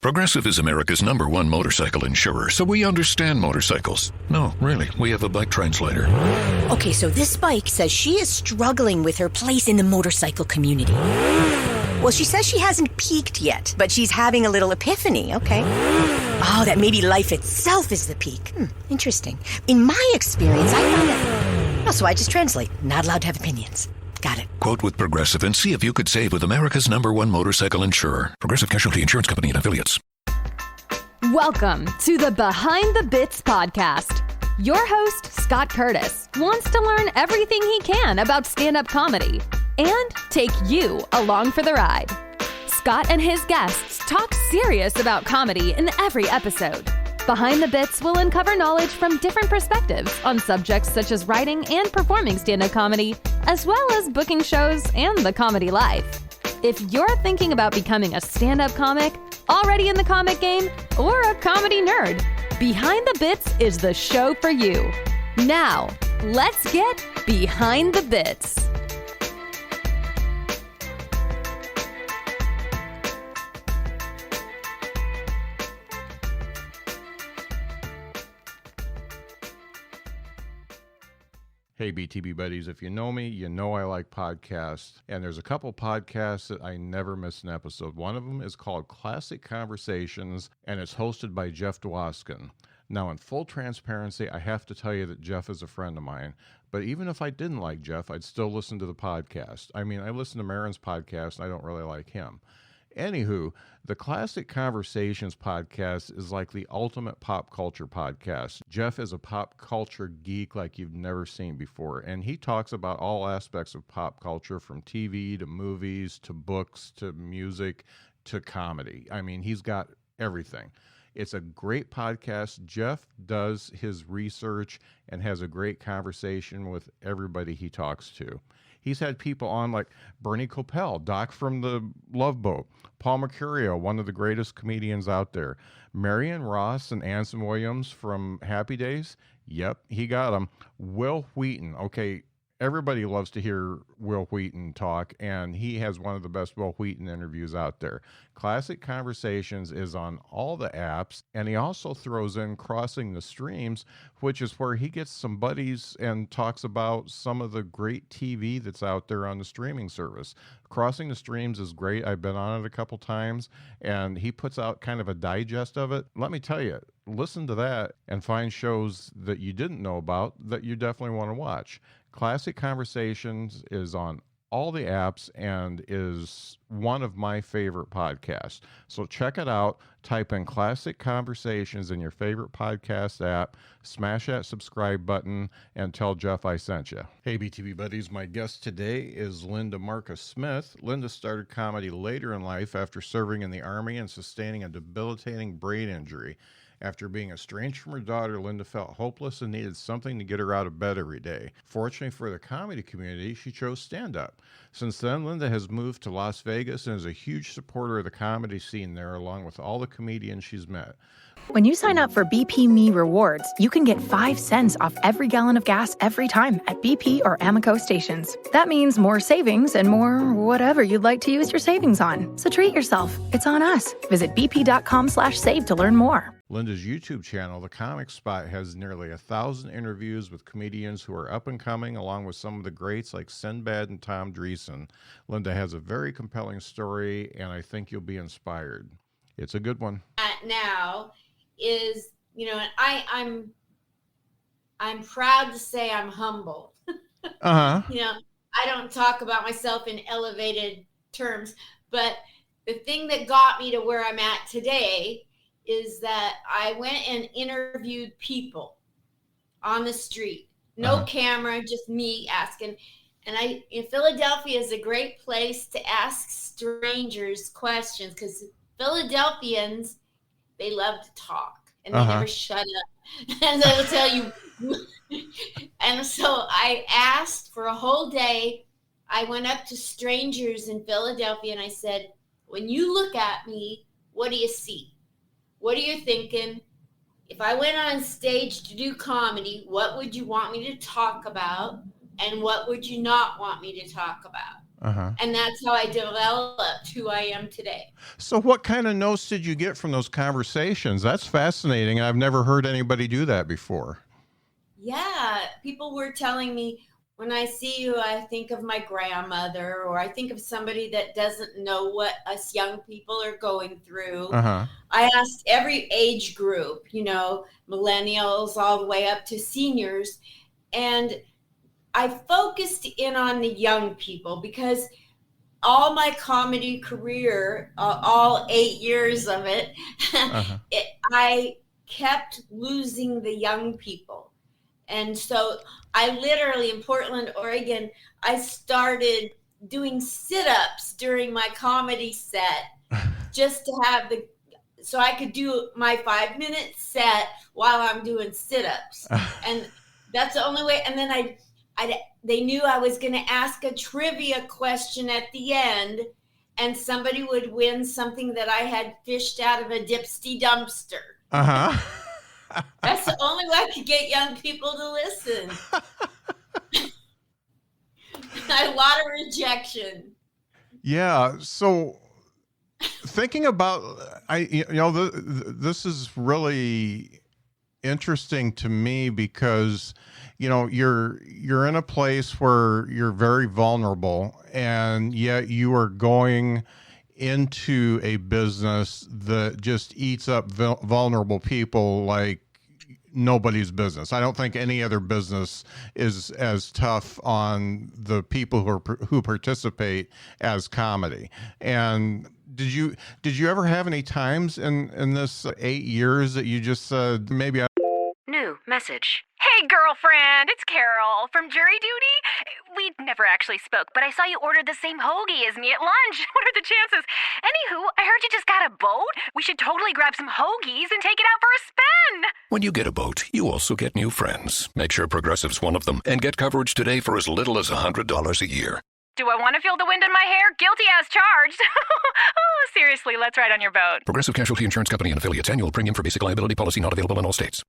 Progressive is America's #1 motorcycle insurer, so we understand motorcycles. No, really, we have a bike translator. Okay, so this bike says she is struggling with her place in the motorcycle community. Well, she says she hasn't peaked yet, but she's having a little epiphany, okay? Oh, that maybe life itself is the peak. Interesting. In my experience, I found that... Oh, so I just translate. Not allowed to have opinions. Got it. Quote with Progressive and see if you could save with America's #1 motorcycle insurer. Progressive Casualty Insurance Company and Affiliates. Welcome to the Behind the Bits podcast. Your host, Scott Curtis, wants to learn everything he can about stand-up comedy and take you along for the ride. Scott and his guests talk serious about comedy in every episode. Behind the Bits will uncover knowledge from different perspectives on subjects such as writing and performing stand-up comedy, as well as booking shows and the comedy life. If you're thinking about becoming a stand-up comic, already in the comic game, or a comedy nerd, Behind the Bits is the show for you. Now, let's get Behind the Bits. Hey, BTB buddies, if you know me, you know I like podcasts, and there's a couple podcasts that I never miss an episode. One of them is called Classic Conversations, and it's hosted by Jeff Dwoskin. Now, in full transparency, I have to tell you that Jeff is a friend of mine, but even if I didn't like Jeff, I'd still listen to the podcast. I mean, I listen to Marin's podcast, and I don't really like him. Anywho, the Classic Conversations podcast is like the ultimate pop culture podcast. Jeff is a pop culture geek like you've never seen before, and he talks about all aspects of pop culture, from TV to movies to books to music to comedy. I mean, he's got everything. It's a great podcast. Jeff does his research and has a great conversation with everybody he talks to. He's had people on like Bernie Coppell, Doc from the Love Boat, Paul Mercurio, one of the greatest comedians out there, Marion Ross and Anson Williams from Happy Days. Yep, he got them. Will Wheaton. Okay, everybody loves to hear Will Wheaton talk, and he has one of the best Will Wheaton interviews out there. Classic Conversations is on all the apps, and he also throws in Crossing the Streams, which is where he gets some buddies and talks about some of the great TV that's out there on the streaming service. Crossing the Streams is great. I've been on it a couple times, and he puts out kind of a digest of it. Let me tell you, listen to that and find shows that you didn't know about that you definitely want to watch. Classic Conversations is on all the apps and is one of my favorite podcasts. So check it out. Type in Classic Conversations in your favorite podcast app, smash that subscribe button, and tell Jeff I sent you. Hey, BTV buddies, my guest today is Linda Marcus Smith. Linda started comedy later in life after serving in the Army and sustaining a debilitating brain injury. After being estranged from her daughter, Linda felt hopeless and needed something to get her out of bed every day. Fortunately for the comedy community, she chose stand-up. Since then, Linda has moved to Las Vegas and is a huge supporter of the comedy scene there, along with all the comedians she's met. When you sign up for BP Me Rewards, you can get 5 cents off every gallon of gas every time at BP or Amoco stations. That means more savings and more whatever you'd like to use your savings on. So treat yourself. It's on us. Visit bp.com/save to learn more. Linda's YouTube channel, The Comic Spot, has nearly 1,000 interviews with comedians who are up and coming, along with some of the greats like Sinbad and Tom Dreesen. Linda has a very compelling story, and I think you'll be inspired. It's a good one. Now is, I'm proud to say I'm humble. I don't talk about myself in elevated terms, but the thing that got me to where I'm at today is that I went and interviewed people on the street. No camera, just me asking. And Philadelphia is a great place to ask strangers questions because Philadelphians, they love to talk and they never shut up. And they will tell you. And so I asked for a whole day. I went up to strangers in Philadelphia and I said, when you look at me, what do you see? What are you thinking? If I went on stage to do comedy, what would you want me to talk about? And what would you not want me to talk about? And that's how I developed who I am today. So what kind of notes did you get from those conversations? That's fascinating. I've never heard anybody do that before. Yeah, people were telling me, when I see you, I think of my grandmother, or I think of somebody that doesn't know what us young people are going through. I asked every age group, millennials all the way up to seniors. And I focused in on the young people because all my comedy career, all 8 years of it, I kept losing the young people. And so I literally, in Portland, Oregon, I started doing sit-ups during my comedy set just to have so I could do my 5-minute set while I'm doing sit-ups. And that's the only way. And then they knew I was going to ask a trivia question at the end, and somebody would win something that I had fished out of a dipsty dumpster. That's the only way I could get young people to listen. I had a lot of rejection. Yeah. So thinking about, this is really interesting to me because, you're in a place where you're very vulnerable, and yet you are going into a business that just eats up vulnerable people like nobody's business. I don't think any other business is as tough on the people who participate as comedy. And did you ever have any times in this 8 years that you just said, maybe New message. Hey, girlfriend, it's Carol from jury duty. We never actually spoke, but I saw you ordered the same hoagie as me at lunch. What are the chances? Anywho, I heard you just got a boat. We should totally grab some hoagies and take it out for a spin. When you get a boat, you also get new friends. Make sure Progressive's one of them, and get coverage today for as little as $100 a year. Do I want to feel the wind in my hair? Guilty as charged. Oh, seriously, let's ride on your boat. Progressive Casualty Insurance Company and affiliates. Annual premium for basic liability policy not available in all states.